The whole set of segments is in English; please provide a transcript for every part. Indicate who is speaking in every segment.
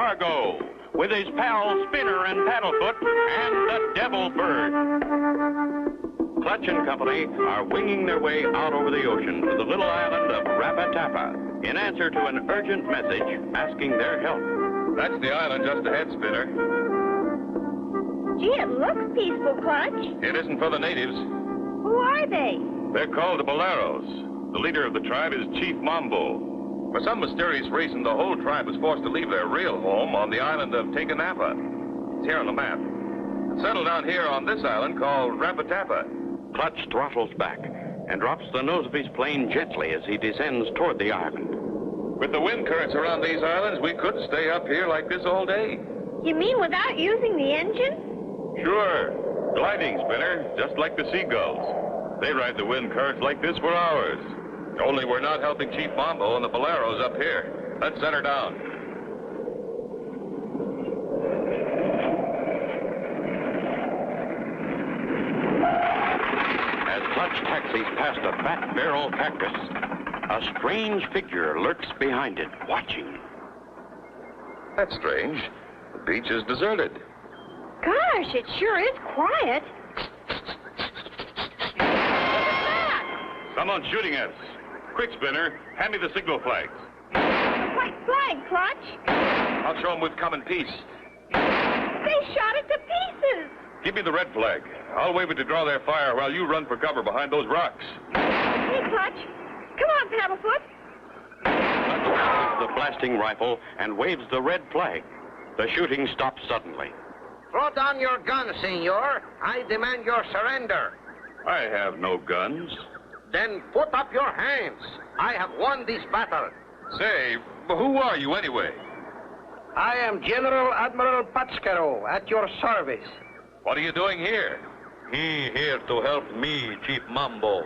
Speaker 1: Cargo, with his pals Spinner and Paddlefoot and the Devil Bird. Clutch and Company are winging their way out over the ocean to the little island of Rapatapa in answer to an urgent message asking their help.
Speaker 2: That's the island just ahead, Spinner.
Speaker 3: Gee, it looks peaceful, Clutch.
Speaker 2: It isn't for the natives.
Speaker 3: Who are they?
Speaker 2: They're called the Boleros. The leader of the tribe is Chief Mambo. For some mysterious reason, the whole tribe was forced to leave their real home on the island of Tecanapa. It's here on the map. It's settled down here on this island called Rapatapa.
Speaker 1: Clutch throttles back and drops the nose of his plane gently as he descends toward the island.
Speaker 2: With the wind currents around these islands, we could stay up here like this all day.
Speaker 3: You mean without using the engine?
Speaker 2: Sure. Gliding, Spinner, just like the seagulls. They ride the wind currents like this for hours. Only we're not helping Chief Mambo and the Boleros up here. Let's set her down.
Speaker 1: As Clutch taxis past a fat barrel cactus, a strange figure lurks behind it, watching.
Speaker 2: That's strange. The beach is deserted.
Speaker 3: Gosh, it sure is quiet.
Speaker 2: Someone's shooting at us. Quick, Spinner. Hand me the signal flags.
Speaker 3: What flag, Clutch?
Speaker 2: I'll show them we've come in peace.
Speaker 3: They shot it to pieces.
Speaker 2: Give me the red flag. I'll wave it to draw their fire while you run for cover behind those rocks.
Speaker 3: Hey, Clutch. Come on, Paddlefoot.
Speaker 1: Clutch grabs the blasting rifle and waves the red flag. The shooting stops suddenly.
Speaker 4: Throw down your gun, senor. I demand your surrender.
Speaker 2: I have no guns.
Speaker 4: Then put up your hands. I have won this battle.
Speaker 2: Say, who are you anyway?
Speaker 4: I am General Admiral Patscaro at your service.
Speaker 2: What are you doing here?
Speaker 5: He here to help me, Chief Mambo.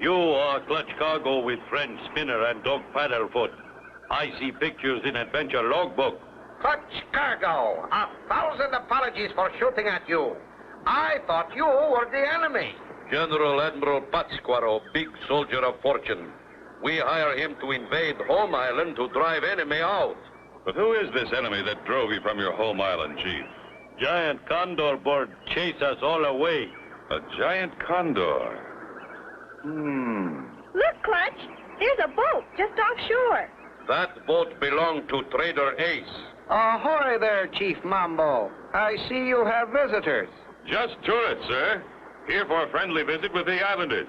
Speaker 5: You are Clutch Cargo with friend Spinner and Dog Paddlefoot. I see pictures in adventure logbook.
Speaker 4: Clutch Cargo, 1,000 apologies for shooting at you. I thought you were the enemy.
Speaker 5: General Admiral Patsquaro, big soldier of fortune. We hire him to invade Home Island to drive enemy out.
Speaker 2: But who is this enemy that drove you from your home island, Chief?
Speaker 5: Giant condor bird chase us all away.
Speaker 2: A giant condor.
Speaker 3: Look, Clutch. There's a boat just offshore.
Speaker 5: That boat belonged to Trader Ace.
Speaker 4: Ahoy there, Chief Mambo. I see you have visitors.
Speaker 2: Just tourists, sir. Here for a friendly visit with the islanders.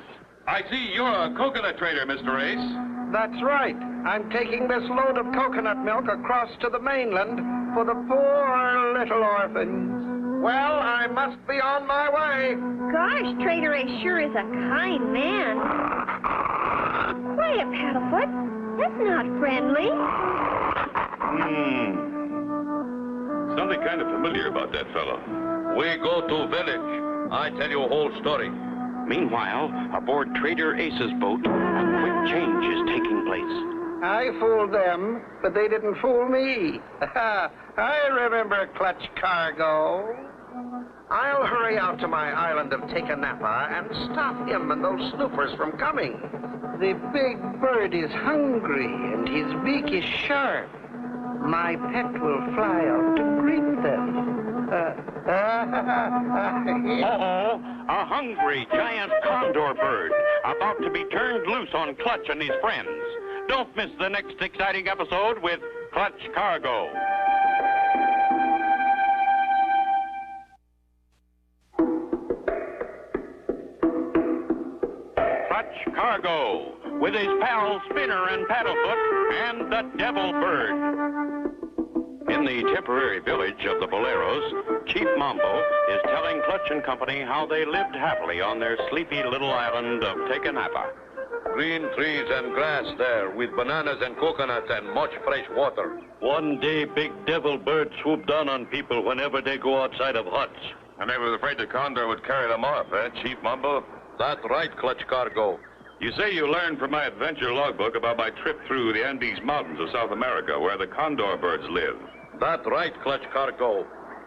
Speaker 2: I see you're a coconut trader, Mr. Ace.
Speaker 4: That's right. I'm taking this load of coconut milk across to the mainland for the poor little orphans. Well, I must be on my way.
Speaker 3: Gosh, Trader Ace sure is a kind man. Quiet, Paddlefoot. That's not friendly.
Speaker 2: Something kind of familiar about that fellow.
Speaker 5: We go to village. I tell you a whole story.
Speaker 1: Meanwhile, aboard Trader Ace's boat, a quick change is taking place.
Speaker 4: I fooled them, but they didn't fool me. I remember Clutch Cargo. I'll hurry out to my island of Tecanapa and stop him and those snoopers from coming. The big bird is hungry and his beak is sharp. My pet will fly out to greet them.
Speaker 1: A hungry giant condor bird about to be turned loose on Clutch and his friends. Don't miss the next exciting episode with Clutch Cargo. Clutch Cargo, with his pals Spinner and Paddlefoot and the Devil Bird. In the temporary village of the Boleros, Chief Mambo is telling Clutch and Company how they lived happily on their sleepy little island of Tecanapa.
Speaker 5: Green trees and grass there with bananas and coconuts and much fresh water. One day, big devil bird swooped down on people whenever they go outside of huts.
Speaker 2: And they was afraid the condor would carry them off, eh, Chief Mambo?
Speaker 5: That's right, Clutch Cargo.
Speaker 2: You say you learned from my adventure logbook about my trip through the Andes Mountains of South America, where the condor birds live.
Speaker 5: That's right, Clutch Cargo.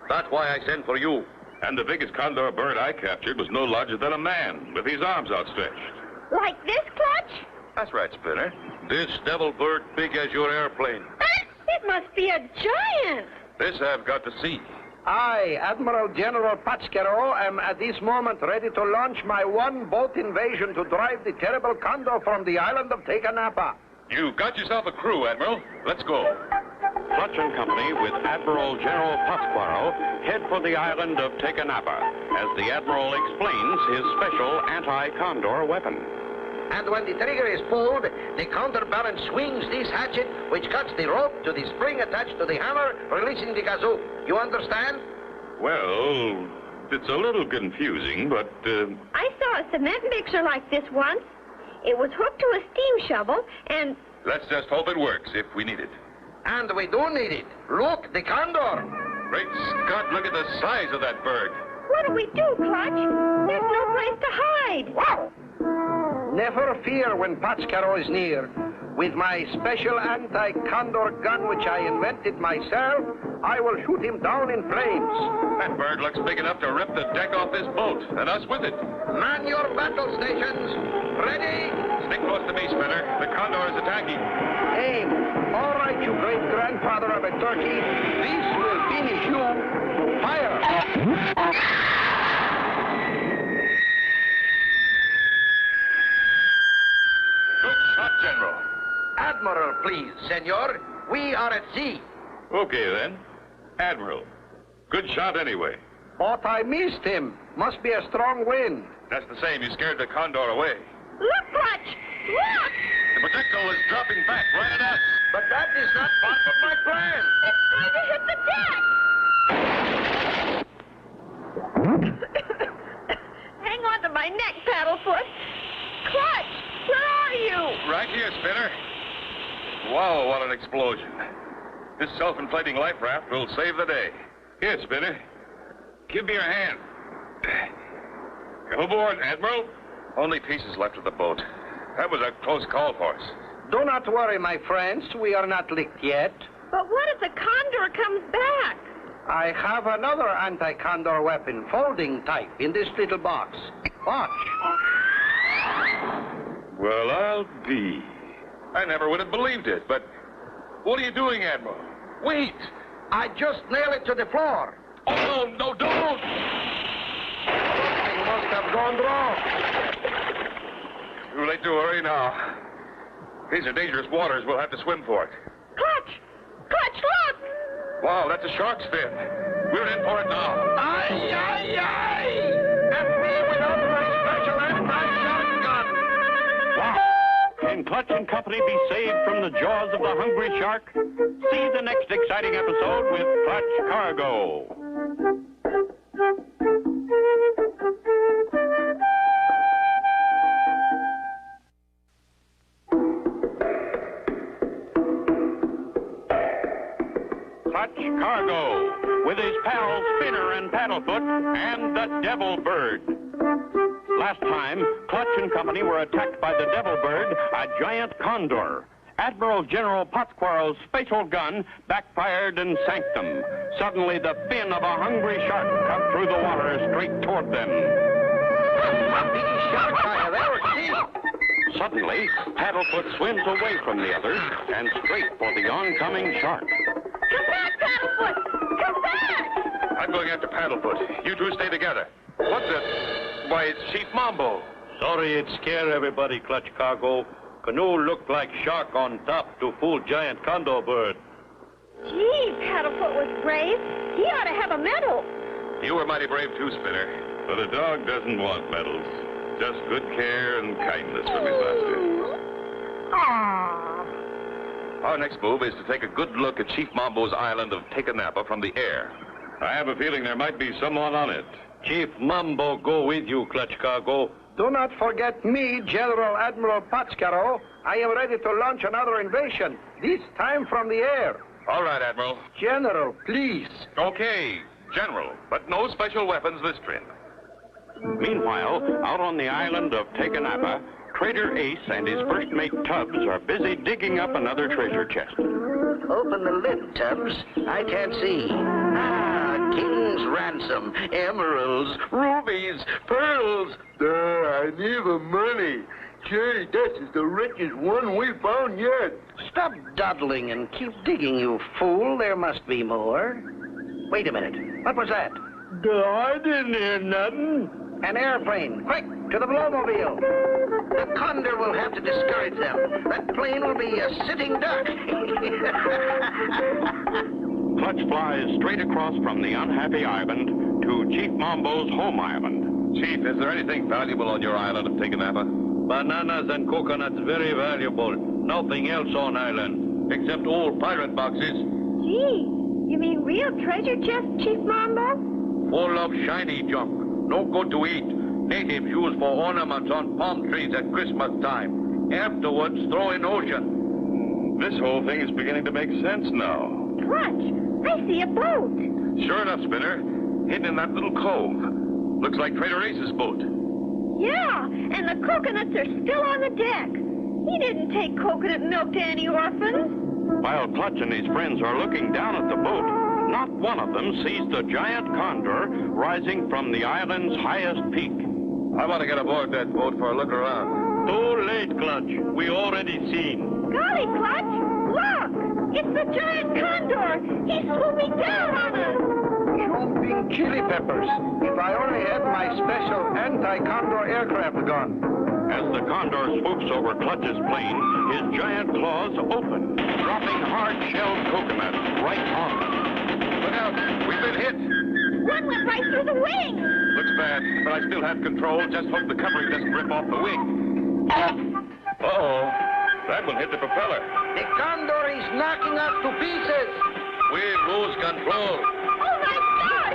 Speaker 5: That's why I sent for you.
Speaker 2: And the biggest condor bird I captured was no larger than a man, with his arms outstretched.
Speaker 3: Like this, Clutch?
Speaker 2: That's right, Spinner.
Speaker 5: This devil bird big as your airplane.
Speaker 3: It must be a giant.
Speaker 2: This I've got to see.
Speaker 4: I, Admiral General Patscaro, am at this moment ready to launch my one-boat invasion to drive the terrible Condor from the island of Tecanapa.
Speaker 2: You've got yourself a crew, Admiral. Let's go.
Speaker 1: Clutch and Company with Admiral General Pasquaro head for the island of Tecanapa as the Admiral explains his special anti-condor weapon.
Speaker 4: And when the trigger is pulled, the counterbalance swings this hatchet, which cuts the rope to the spring attached to the hammer, releasing the kazoo. You understand?
Speaker 2: Well, it's a little confusing, but,
Speaker 3: I saw a cement mixer like this once. It was hooked to a steam shovel, and...
Speaker 2: let's just hope it works if we need it.
Speaker 4: And we do need it. Look, the Condor.
Speaker 2: Great Scott, look at the size of that bird.
Speaker 3: what do we do, Clutch? There's no place to hide.
Speaker 4: Wow! Never fear when Patscaro is near. With my special anti-condor gun, which I invented myself, I will shoot him down in flames.
Speaker 2: That bird looks big enough to rip the deck off this boat, and us with it.
Speaker 4: Man your battle stations. Ready?
Speaker 2: Stick close to me, Spinner. The condor is attacking.
Speaker 4: Aim. All right, you great grandfather of a turkey. This will finish you. Fire.
Speaker 2: Good shot, General.
Speaker 4: Admiral, please, senor. We are at sea.
Speaker 2: Okay, then. Admiral. Good shot anyway.
Speaker 4: But I missed him. Must be a strong wind.
Speaker 2: That's the same. You scared the condor away.
Speaker 3: Look, Clutch! Look!
Speaker 2: The projectile is dropping back right at us.
Speaker 4: But that is not part of my plan.
Speaker 3: It's going to hit the deck! Hang on to my neck, Paddlefoot. Clutch, where are you?
Speaker 2: Right here, Spinner. Wow, what an explosion. This self-inflating life raft will save the day. Here, Spinner. Give me your hand. Come aboard, Admiral. Only pieces left of the boat. That was a close call for us.
Speaker 4: Do not worry, my friends. We are not licked yet.
Speaker 3: But what if the condor comes back?
Speaker 4: I have another anti-condor weapon, folding type, in this little box. Watch.
Speaker 2: Well, I'll be. I never would have believed it, but what are you doing, Admiral? Wait!
Speaker 4: I just nail it to the floor.
Speaker 2: Oh, no, don't!
Speaker 4: Something must have gone wrong.
Speaker 2: Too late to worry now. These are dangerous waters. We'll have to swim for it.
Speaker 3: Clutch! Clutch, look!
Speaker 2: Wow, that's a shark's fin. We're in for it now.
Speaker 4: Aye, aye, aye! And me without my special anti-shark gun.
Speaker 1: Wow! Can Clutch and Company be saved from the jaws of the hungry shark? See the next exciting episode with Clutch Cargo. Clutch Cargo, with his pals Spinner and Paddlefoot and the Devil Bird. Last time, Clutch and Company were attacked by the Devil Bird, a giant condor. Admiral General Patsquaro's special gun backfired and sank them. Suddenly, the fin of a hungry shark cut through the water straight toward them.
Speaker 4: The biggest shark I have ever seen.
Speaker 1: Suddenly, Paddlefoot swims away from the others and straight for the oncoming shark.
Speaker 3: Come back, Paddlefoot! Come back!
Speaker 2: I'm going after Paddlefoot. You two stay together. What's it? Why, it's Chief Mambo.
Speaker 5: Sorry it scare everybody, Clutch Cargo. Canoe looked like shark on top to fool giant condor bird.
Speaker 3: Gee, Paddlefoot was brave. He ought to have a medal.
Speaker 2: You were mighty brave too, Spinner. But a dog doesn't want medals. Just good care and kindness from his master.
Speaker 3: Aww.
Speaker 2: Our next move is to take a good look at Chief Mambo's island of Tecanapa from the air. I have a feeling there might be someone on it.
Speaker 5: Chief Mambo go with you, Clutch Cargo.
Speaker 4: Do not forget me, General Admiral Patscaro. I am ready to launch another invasion, this time from the air.
Speaker 2: All right, Admiral.
Speaker 4: General, please.
Speaker 2: Okay, General, but no special weapons this trip.
Speaker 1: Meanwhile, out on the island of Tecanapa, Trader Ace and his first mate Tubbs are busy digging up another treasure chest.
Speaker 4: Open the lid, Tubbs. I can't see. Ah, king's ransom, emeralds, rubies, pearls. I need the money.
Speaker 6: Gee, this is the richest one we found yet.
Speaker 4: Stop dawdling and keep digging, you fool. There must be more. Wait a minute. What was that?
Speaker 6: I didn't hear nothing.
Speaker 4: An airplane. Quick, to the blowmobile. The condor will have to discourage them. That plane will be a sitting duck.
Speaker 1: Clutch flies straight across from the unhappy island to Chief Mambo's home island.
Speaker 2: Chief, is there anything valuable on your island of Teganapa?
Speaker 5: Bananas and coconuts very valuable. Nothing else on island, except old pirate boxes.
Speaker 3: Gee, you mean real treasure chests, Chief Mambo?
Speaker 5: Full of shiny junk. No good to eat. Natives use for ornaments on palm trees at Christmas time. Afterwards, throw in ocean.
Speaker 2: This whole thing is beginning to make sense now.
Speaker 3: Clutch, I see a boat.
Speaker 2: Sure enough, Spinner. Hidden in that little cove. Looks like Trader Ace's boat.
Speaker 3: Yeah, and the coconuts are still on the deck. He didn't take coconut milk to any orphans.
Speaker 1: While Clutch and his friends are looking down at the boat, not one of them sees the giant condor rising from the island's highest peak.
Speaker 2: I want to get aboard that boat for a look around.
Speaker 5: Too late, Clutch. We already seen.
Speaker 3: Golly, Clutch, look! It's the giant condor! He's swooping down on us!
Speaker 4: Jumping chili peppers. If I only had my special anti-condor aircraft gun.
Speaker 1: As the condor swoops over Clutch's plane, his giant claws open, dropping hard-shelled coconuts right on them.
Speaker 2: Look out! We've been hit!
Speaker 3: One went right through the wing!
Speaker 2: Looks bad, but I still have control. Just hope the covering doesn't rip off the wing. Uh-oh. That one hit the propeller.
Speaker 4: The condor is knocking us to pieces.
Speaker 5: We lose control.
Speaker 3: Oh, my gosh!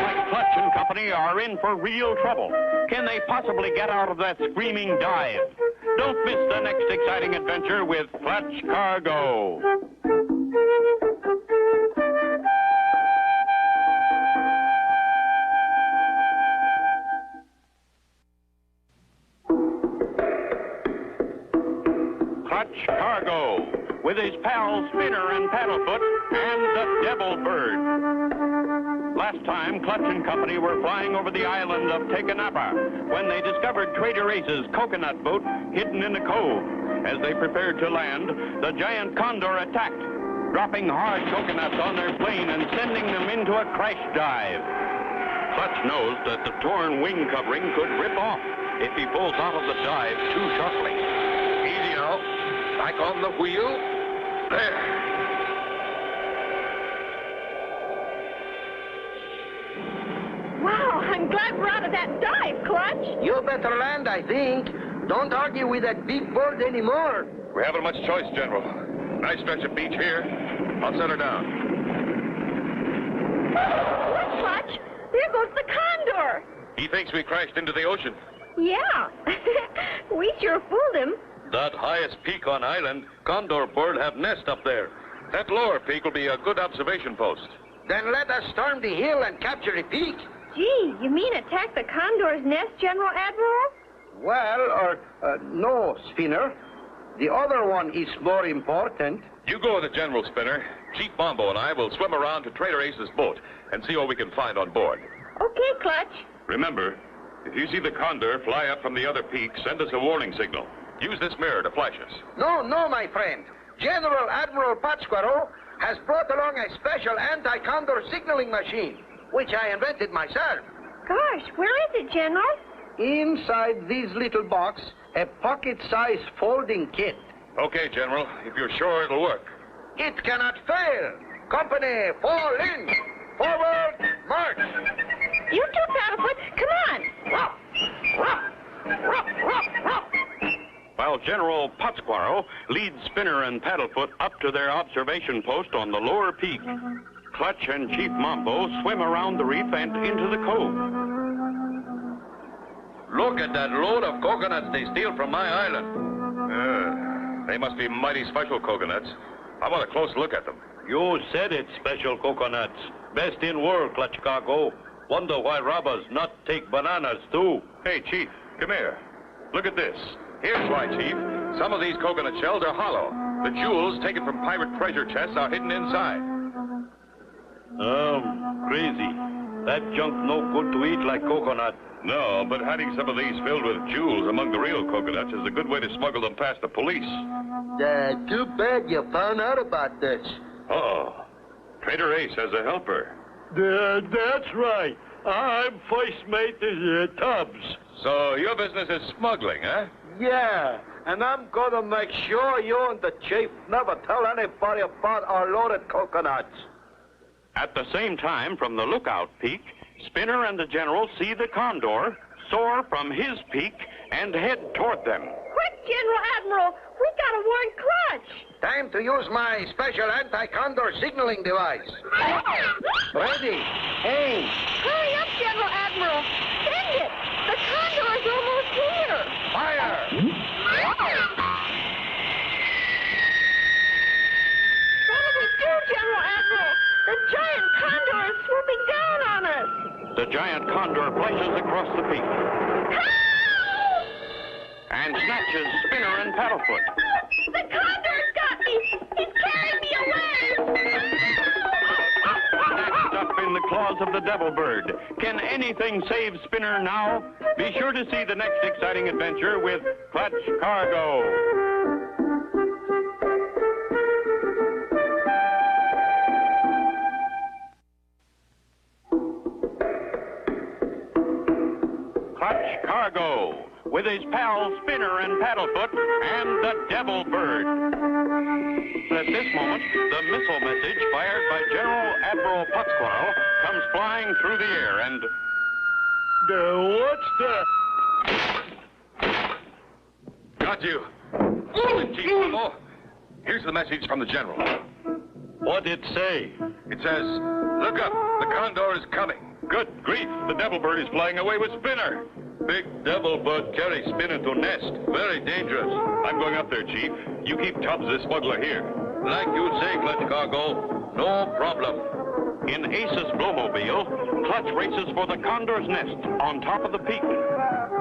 Speaker 1: Like Clutch and company are in for real trouble. Can they possibly get out of that screaming dive? Don't miss the next exciting adventure with Clutch Cargo. Clutch Cargo, with his pals Spinner and Paddlefoot and the Devil Bird. Last time, Clutch and company were flying over the island of Teganapa when they discovered Trader Ace's coconut boat hidden in a cove. As they prepared to land, the giant condor attacked, dropping hard coconuts on their plane and sending them into a crash dive. Clutch knows that the torn wing covering could rip off if he pulls out of the dive too sharply.
Speaker 2: Easy now. Back on the wheel. There.
Speaker 3: Wow, I'm glad we're out of that dive, Clutch.
Speaker 4: You better land, I think. Don't argue with that big bird anymore.
Speaker 2: We haven't much choice, General. Nice stretch of beach here. I'll set her down.
Speaker 3: Look, Clutch, there goes the condor.
Speaker 2: He thinks we crashed into the ocean.
Speaker 3: Yeah, we sure fooled him.
Speaker 5: That highest peak on island, condor bird have nest up there.
Speaker 2: That lower peak will be a good observation post.
Speaker 4: Then let us storm the hill and capture the peak.
Speaker 3: Gee, you mean attack the condor's nest, General Admiral?
Speaker 4: Well, no, Spinner. The other one is more important.
Speaker 2: You go with the General, Spinner. Chief Mambo and I will swim around to Trader Ace's boat and see what we can find on board.
Speaker 3: Okay, Clutch.
Speaker 2: Remember, if you see the condor fly up from the other peak, send us a warning signal. Use this mirror to flash us.
Speaker 4: No, my friend. General Admiral Pátzcuaro has brought along a special anti-condor signaling machine, which I invented myself.
Speaker 3: Gosh, where is it, General?
Speaker 4: Inside this little box, a pocket-sized folding kit.
Speaker 2: Okay, General, if you're sure it'll work.
Speaker 4: It cannot fail. Company, fall in. Forward, march.
Speaker 3: You too, Paddlefoot. Come on.
Speaker 4: Ruff, ruff, ruff, ruff, ruff.
Speaker 1: While General Pátzcuaro leads Spinner and Paddlefoot up to their observation post on the lower peak, Clutch and Chief Mambo swim around the reef and into the cove.
Speaker 5: Look at that load of coconuts they steal from my island.
Speaker 2: They must be mighty special coconuts. I want a close look at them.
Speaker 5: You said it's special coconuts. Best in world, Clutch Cargo. Wonder why robbers not take bananas, too.
Speaker 2: Hey, Chief, come here. Look at this. Here's why, Chief. Some of these coconut shells are hollow. The jewels taken from pirate treasure chests are hidden inside.
Speaker 5: Crazy. That junk no good to eat like coconut.
Speaker 2: No, but hiding some of these filled with jewels among the real coconuts is a good way to smuggle them past the police.
Speaker 6: Too bad you found out about this.
Speaker 2: Uh-oh. Trader Ace has a helper.
Speaker 6: That's right. I'm first mate to Tubbs.
Speaker 2: So your business is smuggling, huh?
Speaker 6: Yeah, and I'm gonna make sure you and the chief never tell anybody about our loaded coconuts.
Speaker 1: At the same time, from the lookout peak, Spinner and the General see the Condor soar from his peak and head toward them.
Speaker 3: Quick, General Admiral! We gotta warn Clutch!
Speaker 4: Time to use my special anti-condor signaling device. Ready, aim.
Speaker 3: Hurry up, General Admiral! Send it! The Condor is almost here!
Speaker 4: Fire!
Speaker 3: What do we do, General Admiral? The giant Condor is swooping down on us!
Speaker 1: The giant Condor flashes across the peak and snatches Spinner and Paddlefoot.
Speaker 3: The Condor's got me! He's carrying me away!
Speaker 1: Snatched up in the claws of the Devil Bird. Can anything save Spinner now? Be sure to see the next exciting adventure with Clutch Cargo. Clutch Cargo, with his pals Spinner and Paddlefoot and the Devil Bird. At this moment, the missile message fired by General Admiral Putzquarrel comes flying through the air and...
Speaker 6: What's that?
Speaker 2: Got you. Hold it, Chief Mambo. Here's the message from the General.
Speaker 5: What'd it say?
Speaker 2: It says, look up, the Condor is coming.
Speaker 5: Good grief, the Devil Bird is flying away with Spinner. Big Devil Bird carries Spinner to nest. Very dangerous. I'm going up there, Chief. You keep Tubbs, the smuggler, here. Like you say, Clutch Cargo. No problem. In Ace's Blowmobile, Clutch races for the Condor's nest on top of the peak.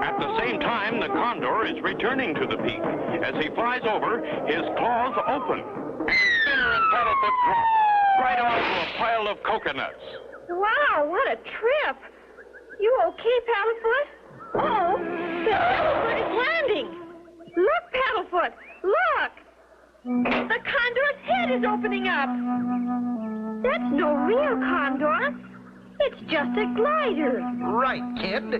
Speaker 5: At the same time, the Condor is returning to the peak. As he flies over, his claws open, and Spinner and Paddlefoot drop right onto a pile of coconuts.
Speaker 3: Wow, what a trip! You okay, Paddlefoot? Uh-oh, the Paddlefoot is landing! Look, Paddlefoot, look! The Condor's head is opening up! That's no real Condor. It's just a glider.
Speaker 4: Right, kid.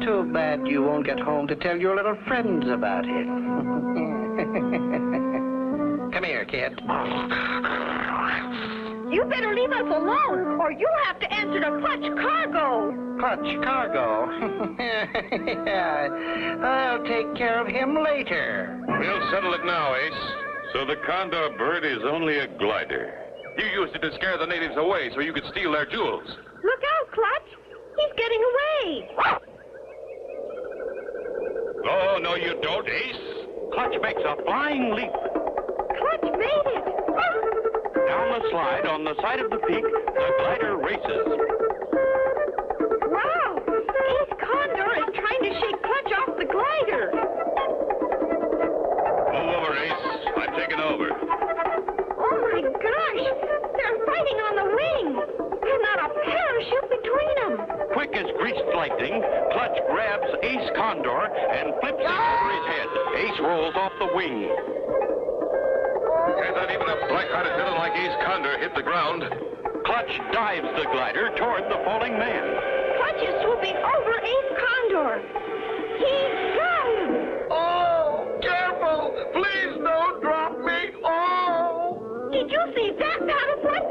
Speaker 4: Too bad you won't get home to tell your little friends about it. Come here, kid.
Speaker 3: You better leave us alone, or you'll have to answer to Clutch Cargo.
Speaker 4: Clutch Cargo? Yeah, I'll take care of him later.
Speaker 2: We'll settle it now, Ace.
Speaker 5: So the Condor Bird is only a glider.
Speaker 2: You used it to scare the natives away so you could steal their jewels.
Speaker 3: Look out, Clutch. He's getting away.
Speaker 5: Oh, no, you don't, Ace.
Speaker 1: Clutch makes a flying leap.
Speaker 3: Clutch made it.
Speaker 1: Down the slide on the side of the peak, the glider races.
Speaker 3: Wow, Ace Condor is trying to shake Clutch off the glider.
Speaker 5: Move over, Ace. I'm taking over.
Speaker 3: Oh, my gosh. They're fighting on the wing. There's not a parachute between them.
Speaker 1: Quick as greased lightning, Clutch grabs Ace Condor and flips it over his head. Ace rolls off the wing.
Speaker 2: And not even a black-hearted villain like Ace Condor hit the ground.
Speaker 1: Clutch dives the glider toward the falling man.
Speaker 3: Clutch is swooping over Ace Condor. He's got him.
Speaker 6: Oh, careful! Please don't drop me! Oh!
Speaker 3: Did you see that, Paddlefoot?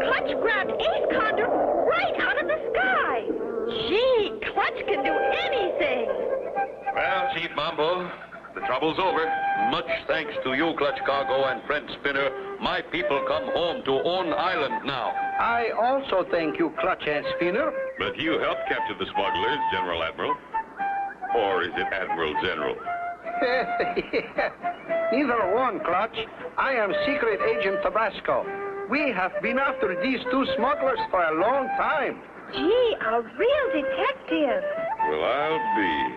Speaker 3: Clutch grabbed Ace Condor right out of the sky. Gee, Clutch can do anything.
Speaker 2: Well, Chief Mambo, the trouble's over.
Speaker 5: Much thanks to you, Clutch Cargo and friend Spinner. My people come home to own island now.
Speaker 4: I also thank you, Clutch and Spinner.
Speaker 5: But you helped capture the smugglers, General Admiral. Or is it Admiral General?
Speaker 4: Neither one, Clutch. I am Secret Agent Tabasco. We have been after these two smugglers for a long time.
Speaker 3: Gee, a real detective.
Speaker 5: Well, I'll be.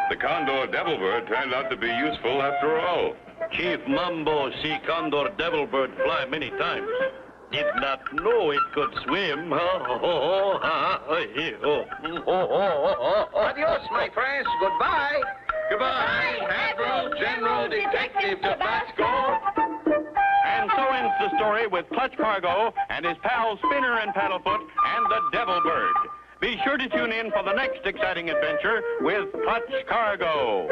Speaker 5: The Condor Devil Bird turned out to be useful after all. Chief Mambo see Condor Devil Bird fly many times. Did not know it could swim.
Speaker 4: Adios, my friends. Goodbye.
Speaker 5: Goodbye, Admiral General Detective Tabasco.
Speaker 1: And so ends the story with Clutch Cargo and his pals Spinner and Paddlefoot and the Devil Bird. Be sure to tune in for the next exciting adventure with Clutch Cargo.